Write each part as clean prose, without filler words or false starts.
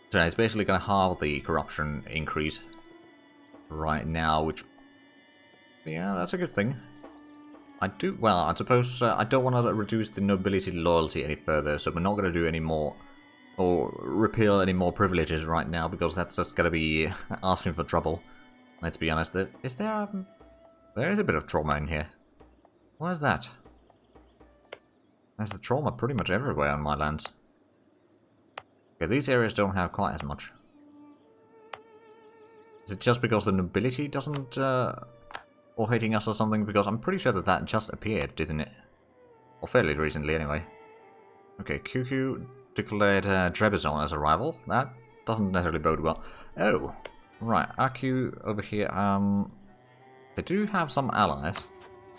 So it's basically going to halve the corruption increase right now, which, yeah, that's a good thing. Well, I suppose I don't want to reduce the nobility loyalty any further, so we're not going to do any more, or repeal any more privileges right now, because that's just going to be asking for trouble. Let's be honest. There is a bit of trauma in here. What is that? There's the trauma pretty much everywhere on my lands. Okay, these areas don't have quite as much. Is it just because the nobility doesn't, or hating us or something? Because I'm pretty sure that just appeared, didn't it? Or fairly recently, anyway. Okay, QQ declared Trebizond as a rival. That doesn't necessarily bode well. Oh, right, RQ over here, they do have some allies.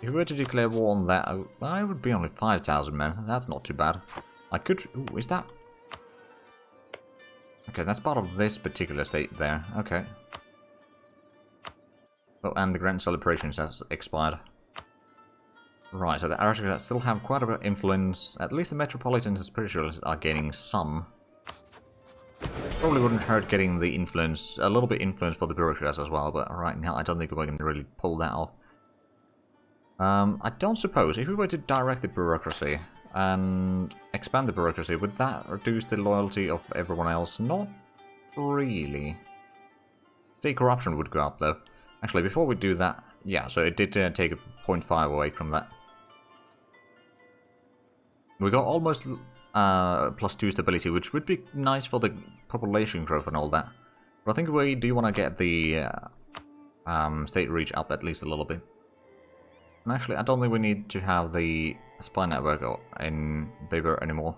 If we were to declare war on that, I would be only 5,000 men. That's not too bad. I could... Ooh, is that... Okay, that's part of this particular state there. Okay. Oh, and the Grand Celebrations has expired. Right, so the aristocrats still have quite a bit of influence. At least the metropolitans and spiritualists are gaining some. Probably wouldn't hurt getting the influence, a little bit influence for the bureaucrats as well, but right now I don't think we can really pull that off. I don't suppose, if we were to direct the bureaucracy and expand the bureaucracy, would that reduce the loyalty of everyone else? Not really. Say corruption would go up though. Actually, before we do that, yeah, so it did take a 0.5 away from that. We got almost +2 stability, which would be nice for the population growth and all that. But I think we do want to get the state reach up at least a little bit. And actually, I don't think we need to have the spy network in bigger anymore.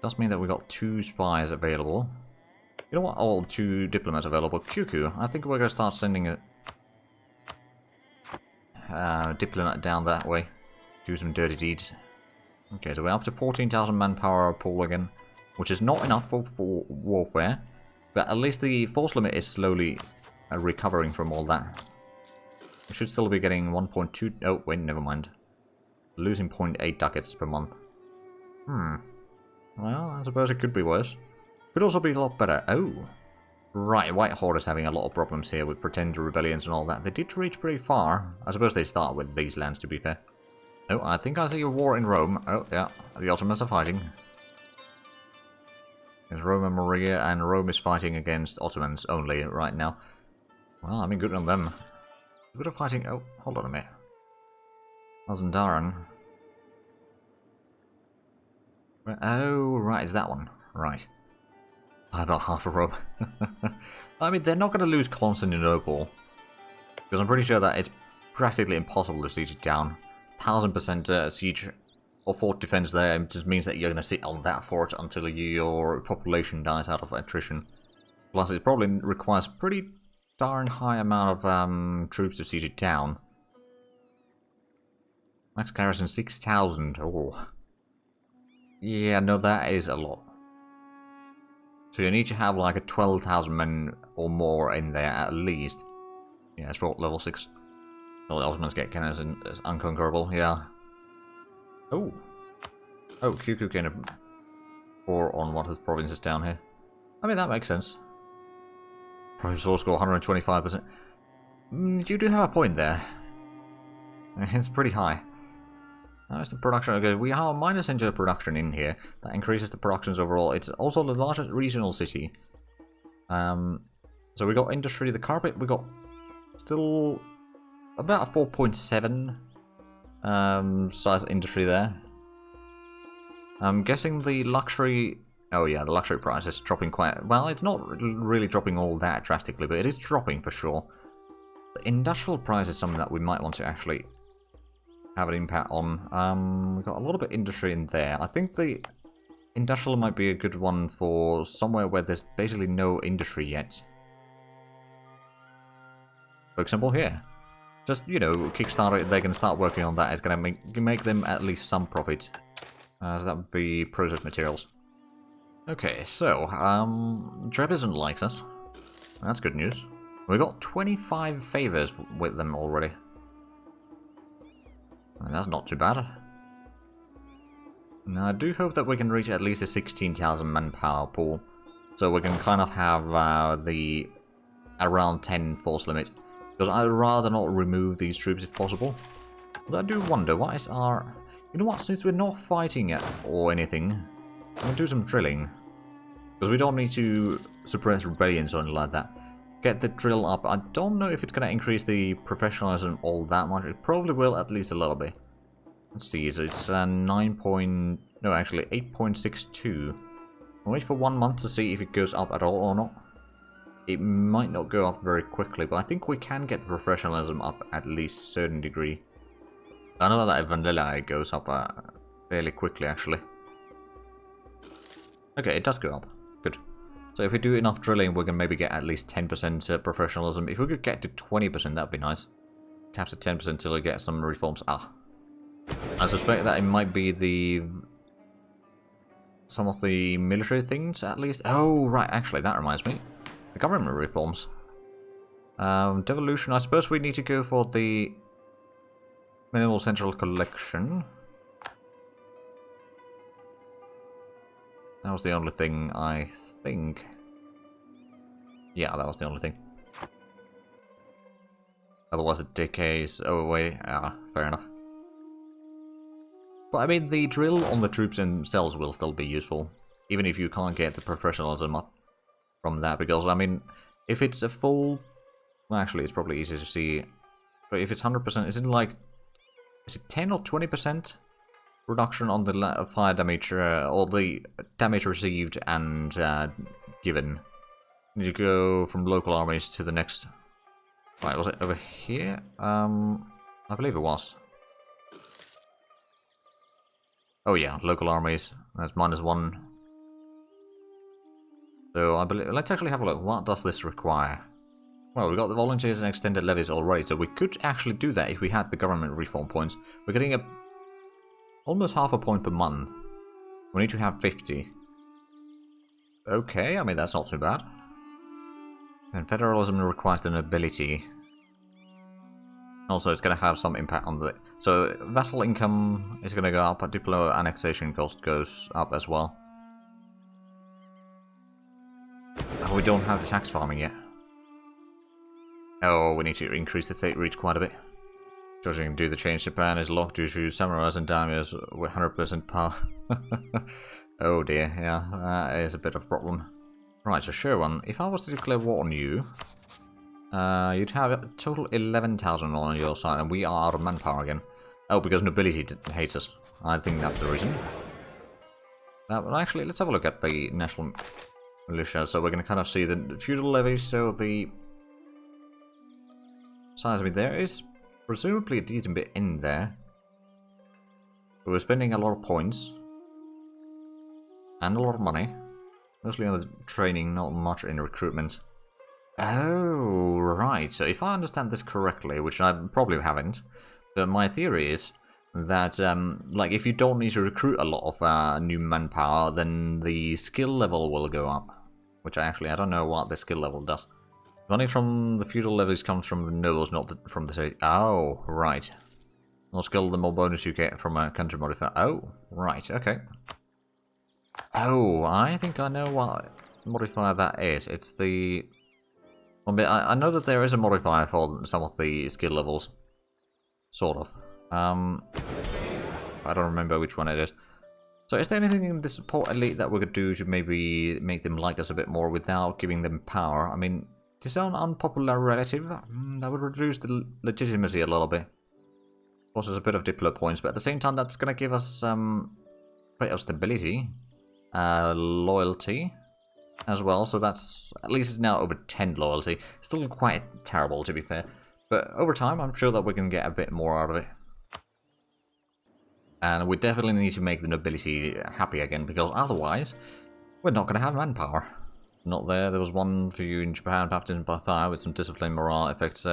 Does mean that we got 2 spies available. You know what? Oh, 2 diplomats available. QQ. I think we're going to start sending a diplomat down that way. Do some dirty deeds. Okay, so we're up to 14,000 manpower pool again, which is not enough for warfare. But at least the force limit is slowly recovering from all that. We should still be getting 1.2... Oh, wait, never mind. Losing 0.8 ducats per month. Well, I suppose it could be worse. Could also be a lot better. Oh. Right, White Horde is having a lot of problems here with pretend rebellions and all that. They did reach pretty far. I suppose they start with these lands, to be fair. Oh, I think I see a war in Rome. Oh, yeah. The Ottomans are fighting. There's Rome and Morea, and Rome is fighting against Ottomans only right now. Well, I mean, good on them. A bit of fighting... Oh, hold on a minute. Mazandaran. Oh, right, it's that one. Right. About half of Rome. I mean, they're not going to lose Constantinople. Because I'm pretty sure that it's practically impossible to siege it down. 1000% siege or fort defense there. It just means that you're going to sit on that fort until your population dies out of attrition. Plus, it probably requires pretty darn high amount of troops to siege it down. Max garrison 6,000. Oh. Yeah, no, that is a lot. So you need to have like a 12,000 men or more in there at least. Yeah, it's fort level 6. All the Ottomans get cannons and it's unconquerable, yeah. Oh. Oh, QQ gained a 4 on one of the provinces down here. I mean, that makes sense. Province war score 125%. You do have a point there. It's pretty high. Now it's the production. Okay, we have a minus into production in here. That increases the productions overall. It's also the largest regional city. So we got industry, the carpet, we got still about a 4.7 size industry there. I'm guessing the luxury... Oh yeah, the luxury price is dropping quite... Well, it's not really dropping all that drastically, but it is dropping for sure. The industrial price is something that we might want to actually have an impact on. We've got a little bit of industry in there. I think the industrial might be a good one for somewhere where there's basically no industry yet. For example, here. Just, you know, Kickstarter, they can start working on that. It's going to make them at least some profit. So that would be processed materials. Okay, so, Trebizond likes us. That's good news. We got 25 favors with them already. And that's not too bad. Now, I do hope that we can reach at least a 16,000 manpower pool, so we can kind of have the around 10 force limit, because I'd rather not remove these troops if possible. But I do wonder, what is our... You know what, since we're not fighting it or anything, I'm going to do some drilling. Because we don't need to suppress rebellions or anything like that. Get the drill up. I don't know if it's going to increase the professionalism all that much. It probably will, at least a little bit. Let's see, so it's 8.62. I'll wait for 1 month to see if it goes up at all or not. It might not go up very quickly, but I think we can get the professionalism up at least a certain degree. I know that vanilla goes up fairly quickly, actually. Okay, it does go up. Good. So if we do enough drilling, we can maybe get at least 10% professionalism. If we could get to 20%, that'd be nice. Caps at 10% till we get some reforms. Ah. I suspect that it might be some of the military things, at least. Oh, right, actually, that reminds me. The government reforms. Devolution, I suppose we need to go for the minimal central collection. That was the only thing, I think. Yeah, that was the only thing. Otherwise it decays away. Ah, fair enough. But I mean, the drill on the troops themselves will still be useful. Even if you can't get the professionalism up from that. Because, I mean, if it's a full... Well, actually, it's probably easier to see. But if it's 100%, isn't it like... Is it 10 or 20% reduction on the fire damage, or the damage received and given? You need to go from local armies to the next... Right, was it over here? I believe it was. Oh yeah, local armies. That's -1. So I believe... Let's actually have a look. What does this require? Well, we got the volunteers and extended levies already, so we could actually do that if we had the government reform points. We're getting almost half a point per month. We need to have 50. Okay, I mean, that's not too bad. And federalism requires the nobility. Also, it's going to have some impact on the... So, vassal income is going to go up, but diplo annexation cost goes up as well. Oh, we don't have the tax farming yet. Oh, we need to increase the state reach quite a bit. Judging do the change, Japan is locked due to samurais and daimyos with 100% power. Oh dear, yeah, that is a bit of a problem. Right, so Sherwan, if I was to declare war on you, you'd have a total 11,000 on your side, and we are out of manpower again. Oh, because nobility hates us. I think that's the reason. Well, actually, let's have a look at the national militia. So we're going to kind of see the feudal levies, so the size of it there is presumably a decent bit in there. But we're spending a lot of points. And a lot of money. Mostly on the training, not much in recruitment. Oh, right. So if I understand this correctly, which I probably haven't, but my theory is that, like, if you don't need to recruit a lot of new manpower, then the skill level will go up. Which I don't know what the skill level does. Money from the feudal levies comes from the nobles, not from the state. Oh, right. More skill, the more bonus you get from a country modifier. Oh, right, okay. Oh, I think I know what modifier that is. It's the... I know that there is a modifier for some of the skill levels. Sort of. I don't remember which one it is. So is there anything in the support elite that we could do to maybe make them like us a bit more without giving them power? I mean, disown unpopular relative, that would reduce the legitimacy a little bit. Of course, there's a bit of diplo points, but at the same time, that's going to give us bit of stability. Loyalty as well, so that's at least it's now over 10 loyalty. Still quite terrible, to be fair, but over time I'm sure that we can get a bit more out of it. And we definitely need to make the nobility happy again, because otherwise we're not going to have manpower. Not there. There was one for you in Japan, baptism by fire, with some discipline morale effects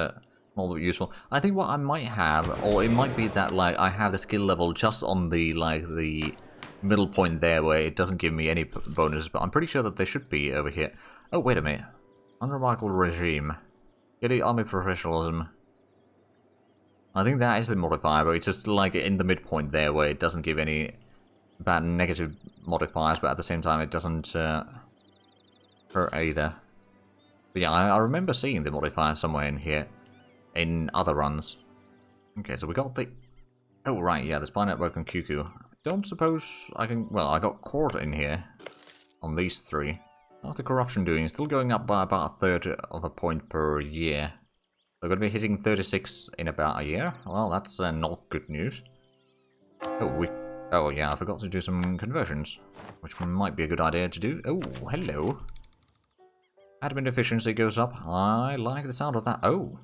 more but useful. I think what I might have, or it might be that like I have the skill level just on the the middle point there where it doesn't give me any bonus, but I'm pretty sure that they should be over here. Oh, wait a minute. Unremarkable regime. Get the army professionalism. I think that is the modifier, but it's just like in the midpoint there where it doesn't give any bad negative modifiers, but at the same time it doesn't hurt either. But yeah, I remember seeing the modifier somewhere in here, in other runs. Okay, so we got the... Oh, right, yeah, the spy network on QQ. I don't suppose I can... Well, I got court in here on these three. How's the corruption doing? Still going up by about a third of a point per year. We're going to be hitting 36 in about a year. Well, that's not good news. Oh, yeah, I forgot to do some conversions, which might be a good idea to do. Oh, hello. Admin efficiency goes up. I like the sound of that. Oh.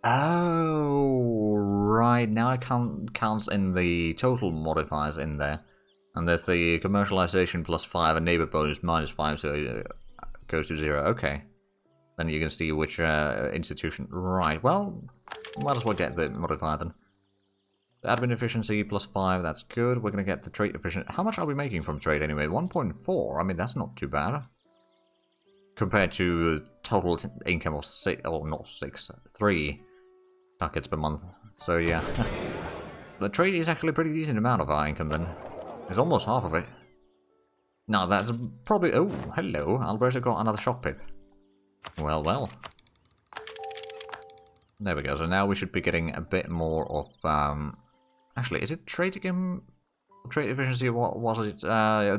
Oh, right. Now it counts in the total modifiers in there. And there's the commercialization +5 and neighbor bonus -5, so it goes to 0. Okay. Then you can see which institution... Right, well, might as well get the modifier then. The admin efficiency +5, that's good. We're going to get the trade efficiency. How much are we making from trade anyway? 1.4. I mean, that's not too bad. Compared to total income of 6, or not 6, 3 ducats per month. So yeah. The trade is actually a pretty decent amount of our income then. It's almost half of it. Now that's probably... Oh, hello. Alberto got another shock pip. Well, well. There we go. So now we should be getting a bit more of... Actually, is it trade income? Trade efficiency? What was it?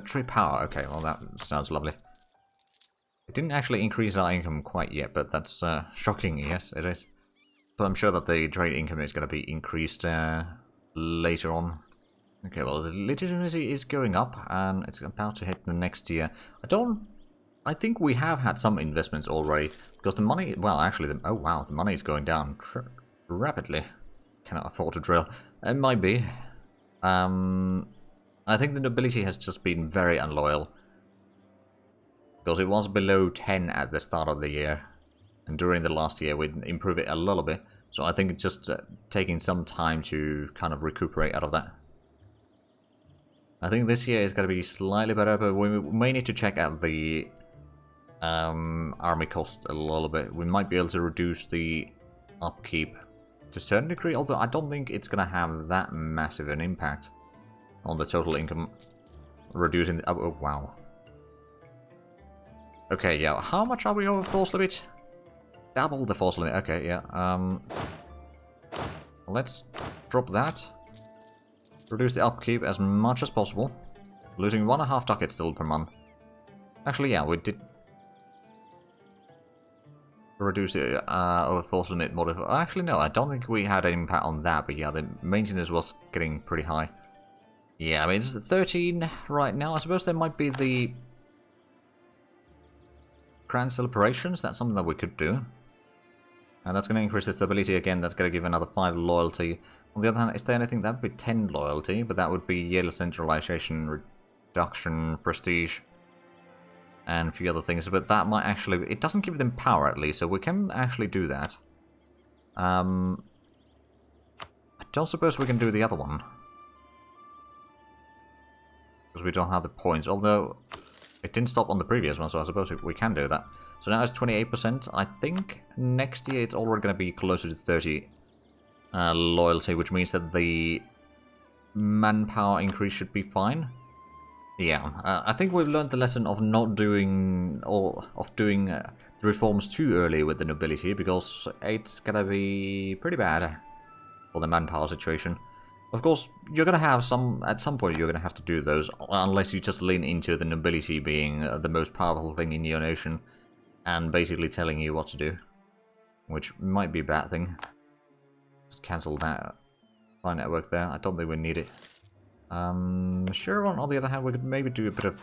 Trade power. Okay, well that sounds lovely. It didn't actually increase our income quite yet, but that's shocking, yes, it is. But I'm sure that the trade income is going to be increased later on. Okay, well, the legitimacy is going up, and it's about to hit the next year. I think we have had some investments already, because the money, well, actually, oh wow, the money is going down rapidly. Cannot afford to drill. It might be. I think the nobility has just been very unloyal. Because it was below 10 at the start of the year. And during the last year we'd improve it a little bit. So I think it's just taking some time to kind of recuperate out of that. I think this year is going to be slightly better, but we may need to check out the army cost a little bit. We might be able to reduce the upkeep to a certain degree, although I don't think it's going to have that massive an impact on the total income. Reducing the... Oh, wow. Okay, yeah, how much are we over force limit? Double the force limit, okay, yeah. Let's drop that. Reduce the upkeep as much as possible. Losing 1.5 ducats still per month. Actually, yeah, we did reduce the over force limit modifier. Actually, no, I don't think we had an impact on that, but yeah, the maintenance was getting pretty high. Yeah, I mean, it's 13 right now. I suppose there might be the grand celebrations. That's something that we could do. And that's going to increase the stability again. That's going to give another 5 loyalty. On the other hand, is there anything that would be 10 loyalty? But that would be yearly centralization, reduction, prestige, and a few other things. But that might actually... It doesn't give them power, at least, so we can actually do that. I don't suppose we can do the other one. Because we don't have the points. Although, it didn't stop on the previous one, so I suppose we can do that. So now it's 28%. I think next year it's already going to be closer to 30 loyalty, which means that the manpower increase should be fine. Yeah, I think we've learned the lesson of not doing, or of doing the reforms too early with the nobility, because it's going to be pretty bad for the manpower situation. Of course, you're going to have at some point you're going to have to do those, unless you just lean into the nobility being the most powerful thing in your nation, and basically telling you what to do, which might be a bad thing. Let's cancel that spy network there. I don't think we need it. Sure, on the other hand, we could maybe do a bit of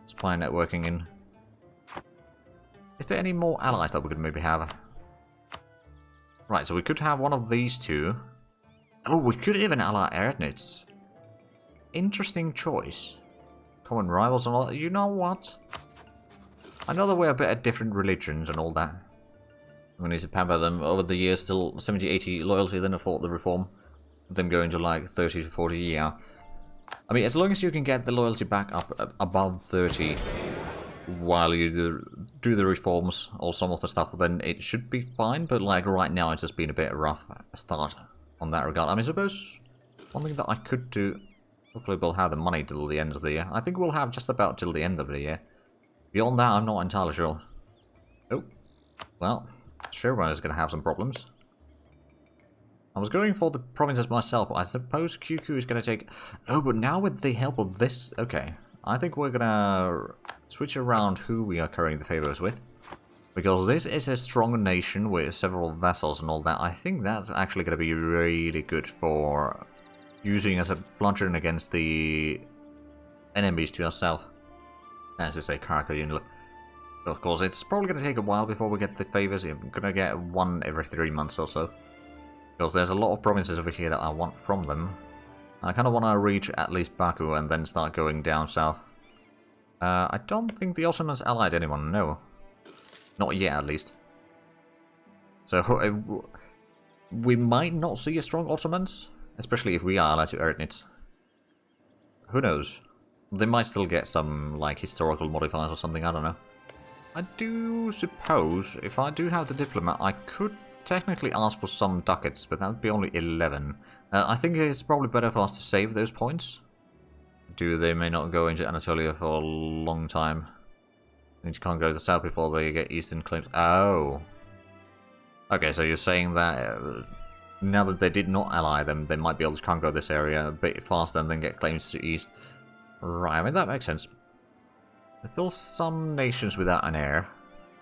spy networking in. Is there any more allies that we could maybe have? Right, so we could have one of these two. Oh, we could even ally Erdnitz. Interesting choice. Common rivals and all that. You know what? I know that we're a bit of different religions and all that. We need to pamper them over the years, still 70-80 loyalty, then I thought the reform. Them going to like 30 to 40, yeah. I mean, as long as you can get the loyalty back up above 30 while you do the reforms or some of the stuff, then it should be fine. But like right now, it's just been a bit rough start on that regard. I mean, I suppose one thing that I could do Hopefully we'll have the money till the end of the year. I think we'll have just about till the end of the year. Beyond that, I'm not entirely sure. Oh, well, Showrunner is going to have some problems. I was going for the provinces myself, but I suppose QQ is going to take... Oh, but now with the help of this... Okay, I think we're going to switch around who we are currying the favors with. Because this is a strong nation with several vessels and all that. I think that's actually going to be really good for using as a bludgeon against the enemies to ourselves. As I say, character unit. Of course, it's probably going to take a while before we get the favors. I'm going to get one every 3 months or so. Because there's a lot of provinces over here that I want from them. I kind of want to reach at least Baku and then start going down south. I don't think the Ottomans allied anyone, no. Not yet, at least. So, we might not see a strong Ottomans, especially if we are allied to Eretnitz. Who knows? They might still get some, like, historical modifiers or something, I don't know. I do suppose, if I do have the diplomat, I could technically ask for some ducats, but that would be only 11. I think it's probably better for us to save those points. They may not go into Anatolia for a long time. You can't go to the south before they get eastern claims. Oh. Okay, so you're saying that now that they did not ally them, they might be able to conquer this area a bit faster and then get claims to the east. Right, I mean, that makes sense. There's still some nations without an heir.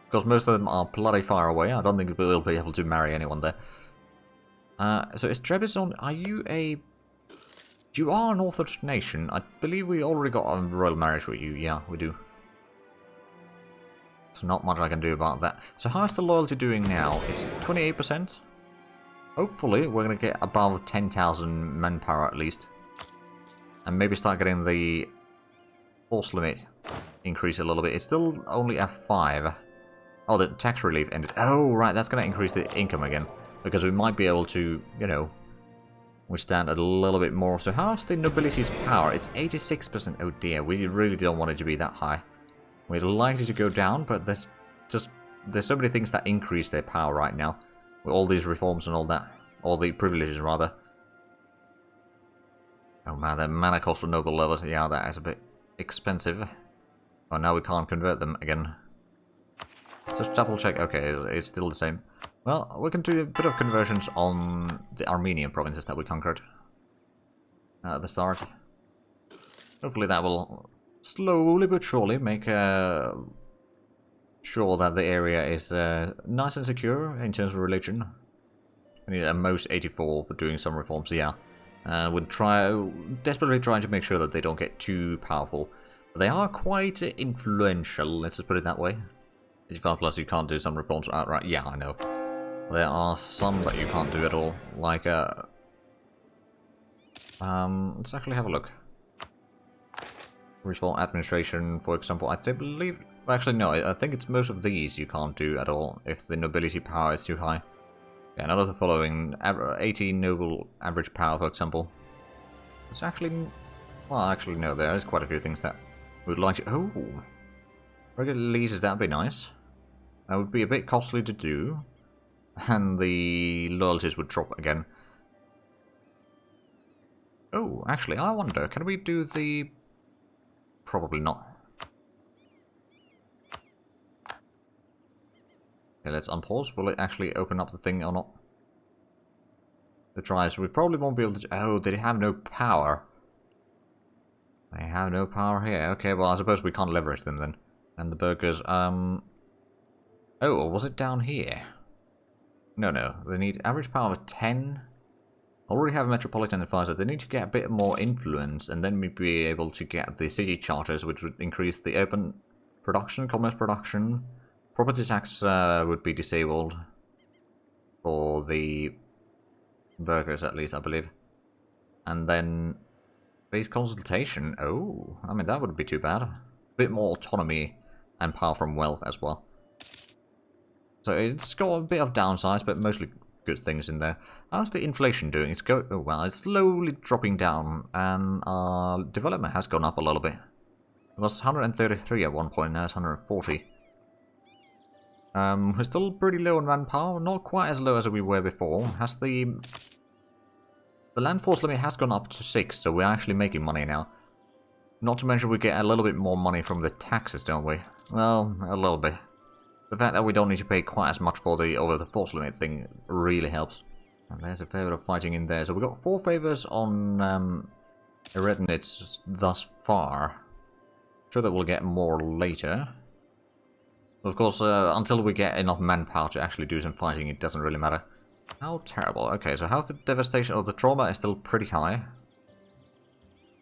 Because most of them are bloody far away. I don't think we'll be able to marry anyone there. So is Trebizond, are you a... You are an Orthodox nation. I believe we already got a royal marriage with you. Yeah, we do. So not much I can do about that. So how's the loyalty doing now? It's 28%. Hopefully we're going to get above 10,000 manpower at least. And maybe start getting the force limit increase a little bit. It's still only at 5. Oh, the tax relief ended. Oh, right, that's going to increase the income again. Because we might be able to, you know, withstand a little bit more. So how's the nobility's power? It's 86%. Oh dear, we really don't want it to be that high. We'd like it to go down, but there's so many things that increase their power right now. With all these reforms and all that. All the privileges, rather. Oh man, the mana cost for noble levels. Yeah, that is a bit expensive. Oh, now we can't convert them again. Let's just double check. Okay, it's still the same. Well, we can do a bit of conversions on the Armenian provinces that we conquered at the start. Hopefully that will slowly but surely make sure that the area is nice and secure in terms of religion. We need at most 84 for doing some reforms, yeah. We're desperately trying to make sure that they don't get too powerful. But they are quite influential, let's just put it that way. 85 plus you can't do some reforms outright. Yeah, I know. There are some that you can't do at all. Like, let's actually have a look. Reform administration, for example. I believe... Actually, no, I think it's most of these you can't do at all if the nobility power is too high. Yeah, none of the following. 18 noble average power, for example. It's actually... Well, actually, no, there is quite a few things that we'd like to... Oh! Regular leases, that'd be nice. That would be a bit costly to do. And the loyalties would drop again. Oh, actually, I wonder, can we do the... Probably not. Okay, let's unpause. Will it actually open up the thing or not? The tribes, we probably won't be able to... Oh, they have no power. They have no power here. Okay, well, I suppose we can't leverage them then. And the burghers, Oh, or was it down here? No. They need average power of 10. Already have a metropolitan advisor. They need to get a bit more influence, and then we'd be able to get the city charters, which would increase the urban production, commerce production. Property tax would be disabled for the burghers, at least, I believe. And then base consultation. Oh, I mean, that wouldn't be too bad. A bit more autonomy and power from wealth as well. So it's got a bit of downsides, but mostly good things in there. How's the inflation doing? It's oh well, it's slowly dropping down, and our development has gone up a little bit. It was 133 at one point, now it's 140. We're still pretty low on manpower, not quite as low as we were before. Has the The land force limit has gone up to 6, so we're actually making money now. Not to mention we get a little bit more money from the taxes, don't we? Well, a little bit. The fact that we don't need to pay quite as much for the over the force limit thing really helps. And there's a fair bit of fighting in there. So we got 4 favors on Eretinids thus far. Sure that we'll get more later. Of course, until we get enough manpower to actually do some fighting, it doesn't really matter. How terrible. Okay, so how's the devastation of the trauma is still pretty high.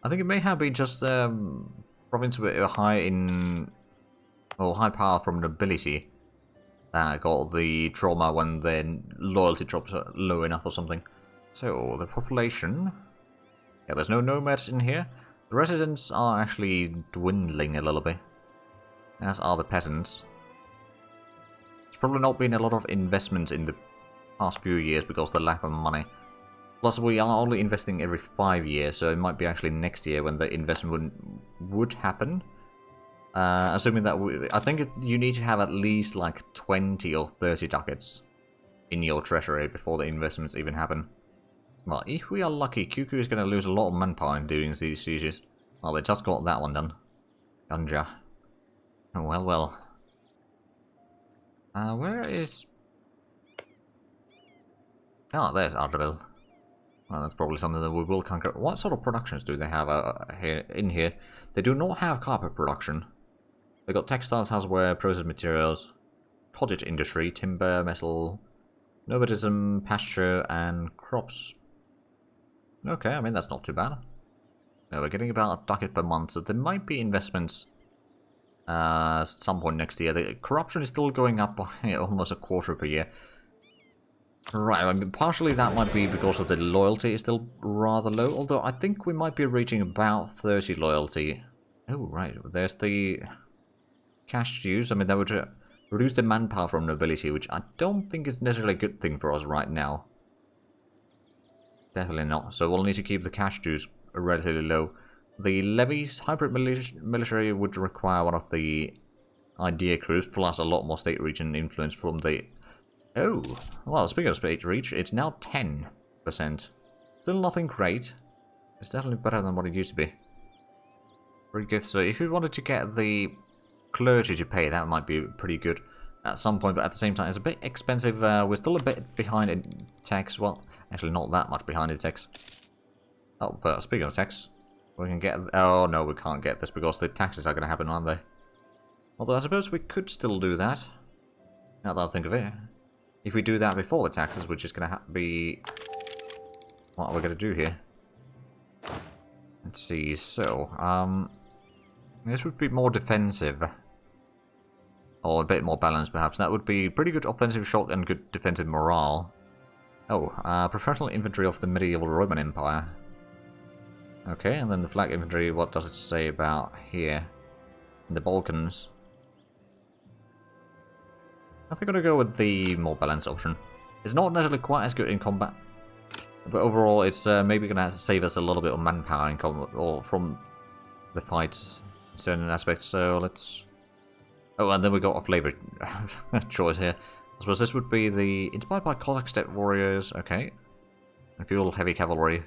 I think it may have been just province with a high in or high power from nobility that got the trauma when the loyalty drops low enough or something. So the population, yeah, there's no nomads in here. The residents are actually dwindling a little bit, as are the peasants. There's probably not been a lot of investment in the past few years because of the lack of money. Plus, we are only investing every 5 years, so it might be actually next year when the investment would happen. Assuming that I think you need to have at least like 20 or 30 ducats in your treasury before the investments even happen. Well, if we are lucky, QQ is going to lose a lot of manpower in doing these sieges. Well, they just got that one done. Ganja. Oh, well, well. Where is... Oh, there's Ardeville. Well, that's probably something that we will conquer. What sort of productions do they have here? In here? They do not have carpet production. They got textiles, houseware, processed materials, cottage industry, timber, metal, nomadism, pasture, and crops. Okay, I mean that's not too bad. No, we're getting about a ducat per month, so there might be investments at some point next year. The corruption is still going up by almost a quarter per year. Right, I mean, partially that might be because of the loyalty is still rather low, although I think we might be reaching about 30 loyalty. Oh, right, there's the cash dues. I mean, that would reduce the manpower from nobility, which I don't think is necessarily a good thing for us right now. Definitely not. So we'll need to keep the cash dues relatively low. The levies, hybrid military would require one of the idea crews, plus a lot more state region influence from the... Oh, well, speaking of state reach, it's now 10%. Still nothing great. It's definitely better than what it used to be. Pretty good. So if we wanted to get the clergy to pay, that might be pretty good at some point, but at the same time, it's a bit expensive. We're still a bit behind in tax. Well, actually, not that much behind in tax. Oh, but speaking of tax, we can get... Oh, no, we can't get this because the taxes are going to happen, aren't they? Although I suppose we could still do that. Now that I think of it. If we do that before the taxes, which is going to be... What are we going to do here? Let's see, so, this would be more defensive. Or a bit more balanced, perhaps. That would be pretty good offensive shock and good defensive morale. Oh, professional infantry of the medieval Roman Empire. Okay, and then the flag infantry, what does it say about here? In the Balkans. I think I'm going to go with the more balanced option. It's not necessarily quite as good in combat, but overall it's maybe going to save us a little bit of manpower in combat, or from the fights in certain aspects, so let's... Oh, and then we got a flavor choice here. I suppose this would be the inspired by Cossack steppe warriors, okay. And fuel heavy cavalry.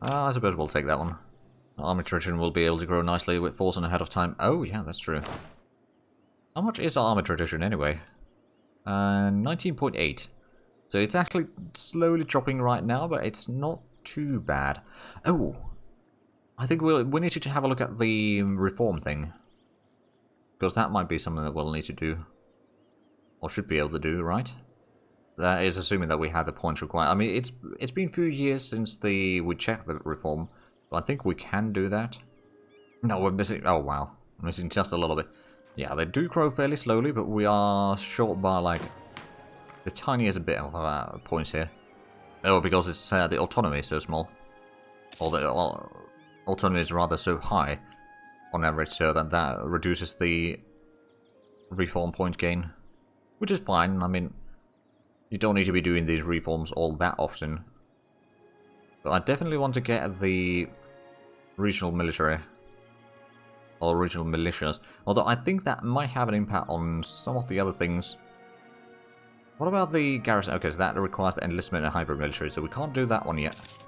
I suppose we'll take that one. Army tradition will be able to grow nicely with force and ahead of time. Oh yeah, that's true. How much is army tradition anyway? 19.8. So it's actually slowly dropping right now, but it's not too bad. Oh, I think we need to have a look at the reform thing. Because that might be something that we'll need to do. Or should be able to do, right? That is assuming that we had the points required. I mean, it's been a few years since we checked the reform. But I think we can do that. No, we're missing... Oh, wow. We're missing just a little bit. Yeah, they do grow fairly slowly, but we are short by, like, the tiniest bit of points here. Oh, because it's the autonomy is so small. Or the autonomy is rather so high on average, so that reduces the reform point gain. Which is fine. I mean, you don't need to be doing these reforms all that often. But I definitely want to get the regional military. Or regional militias. Although I think that might have an impact on some of the other things. What about the garrison? Okay, so that requires the enlistment and hybrid military, so we can't do that one yet.